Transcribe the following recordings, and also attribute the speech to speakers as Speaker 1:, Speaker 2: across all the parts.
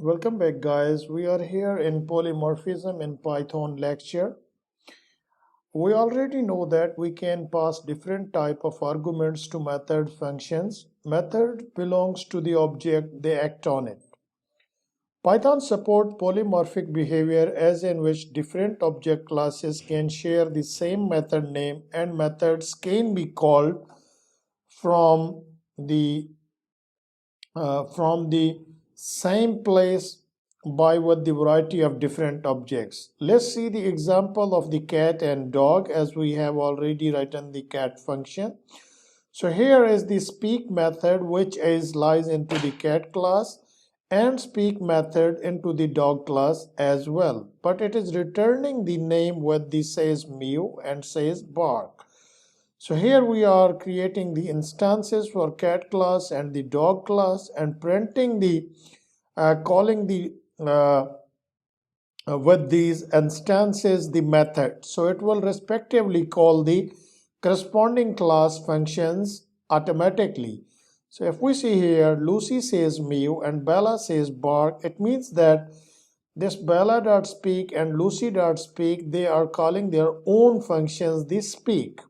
Speaker 1: Welcome back, guys. We are here in polymorphism in Python lecture. We already know that we can pass different type of arguments to method functions. Method belongs to the object, they act on it. Python supports polymorphic behavior as in which different object classes can share the same method name and methods can be called from the same place by with the variety of different objects. Let's see the example of the cat and dog as we have already written the cat function. So here is the speak method which lies into the cat class and speak method into the dog class as well. But it is returning the name with the says mew and says bark. So here we are creating the instances for cat class and the dog class and printing the calling the with these instances the method. So it will respectively call the corresponding class functions automatically. So if we see here Lucy says mew and Bella says bark, it means that this Bella.speak and Lucy.speak, they are calling their own functions the speak.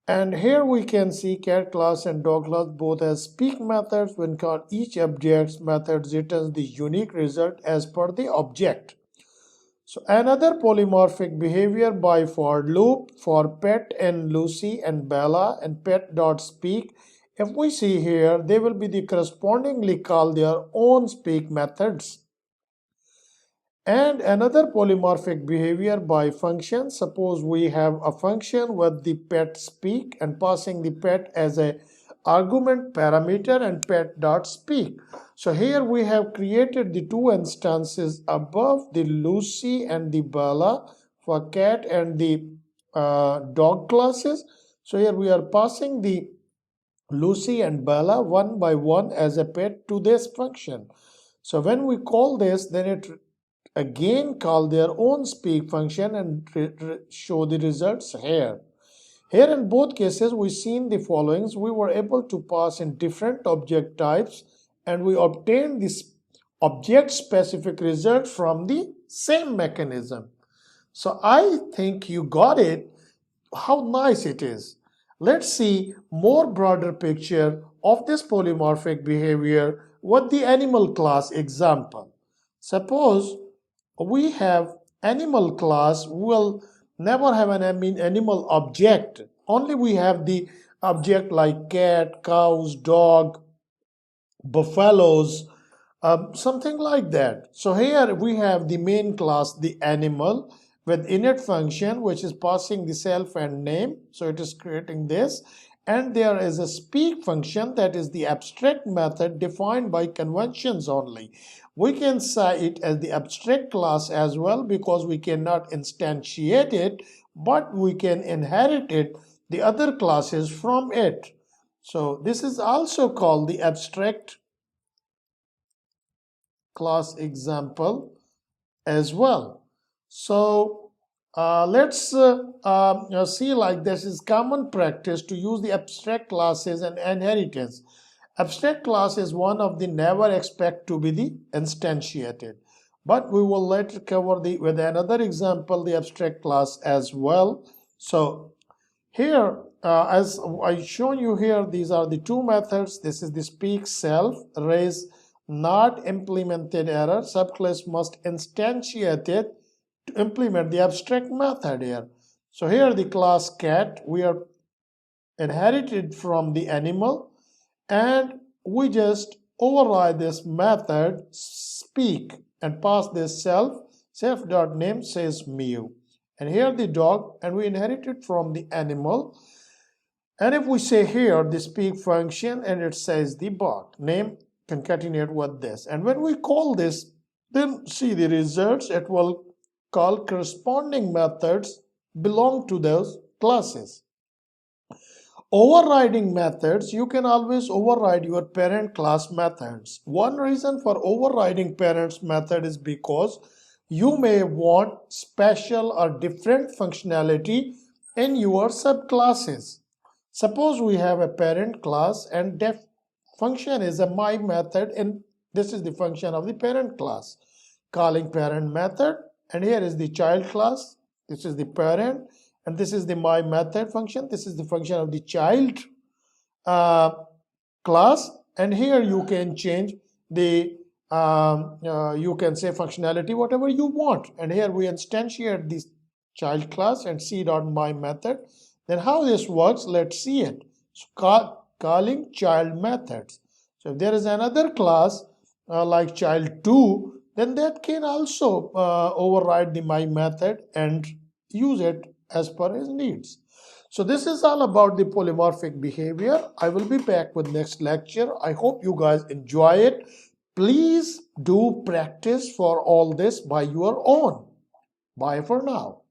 Speaker 1: And here we can see cat class and dog class both as speak methods. When called, each object's method returns the unique result as per the object. So another polymorphic behavior by for loop for pet and Lucy and Bella and pet.speak. If we see here, they will be the correspondingly call their own speak methods. And another polymorphic behavior by function. Suppose we have a function with the pet speak and passing the pet as a argument parameter and pet.speak. So here we have created the two instances above, the Lucy and the Bella for cat and the dog classes. So here we are passing the Lucy and Bella one by one as a pet to this function. So when we call this, then it again call their own speak function and show the results here. Here in both cases we seen the followings. We were able to pass in different object types and we obtained this object specific result from the same mechanism. So I think you got it, how nice it is. Let's see more broader picture of this polymorphic behavior with the animal class example. Suppose we have animal class, will never have an animal object. Only we have the object like cat, cows, dog, buffaloes, something like that. So here we have the main class, the animal, with init function which is passing the self and name. So it is creating this. And there is a speak function that is the abstract method defined by conventions only. We can say it as the abstract class as well because we cannot instantiate it, but we can inherit it, the other classes from it. So this is also called the abstract class example as well. So let's see, like this is common practice to use the abstract classes and inheritance. Abstract class is one of the never expect to be the instantiated, but we will later cover with another example the abstract class as well. So here as I shown you here, these are the two methods. This is the speak self, raise not implemented error, subclass must instantiate it to implement the abstract method here. So here the class cat, we are inherited from the animal and we just override this method speak and pass this self.name says mew. And here the dog, and we inherited from the animal. And if we say here the speak function and it says the bark, name concatenate with this. And when we call this, then see the results, it will call corresponding methods belong to those classes. Overriding methods, you can always override your parent class methods. One reason for overriding parents method is because you may want special or different functionality in your subclasses. Suppose we have a parent class and def function is a my method in This is the function of the parent class. Calling parent method, and here is the child class. This is the parent, and this is the my method function. This is the function of the child class, and here you can change the you can say functionality whatever you want, and here we instantiate this child class and c dot my method. Then how this works, let's see it. So calling child methods. So if there is another class like child2, then that can also override the my method and use it as per his needs. So this is all about the polymorphic behavior. I will be back with next lecture. I hope you guys enjoy it. Please do practice for all this by your own. Bye for now.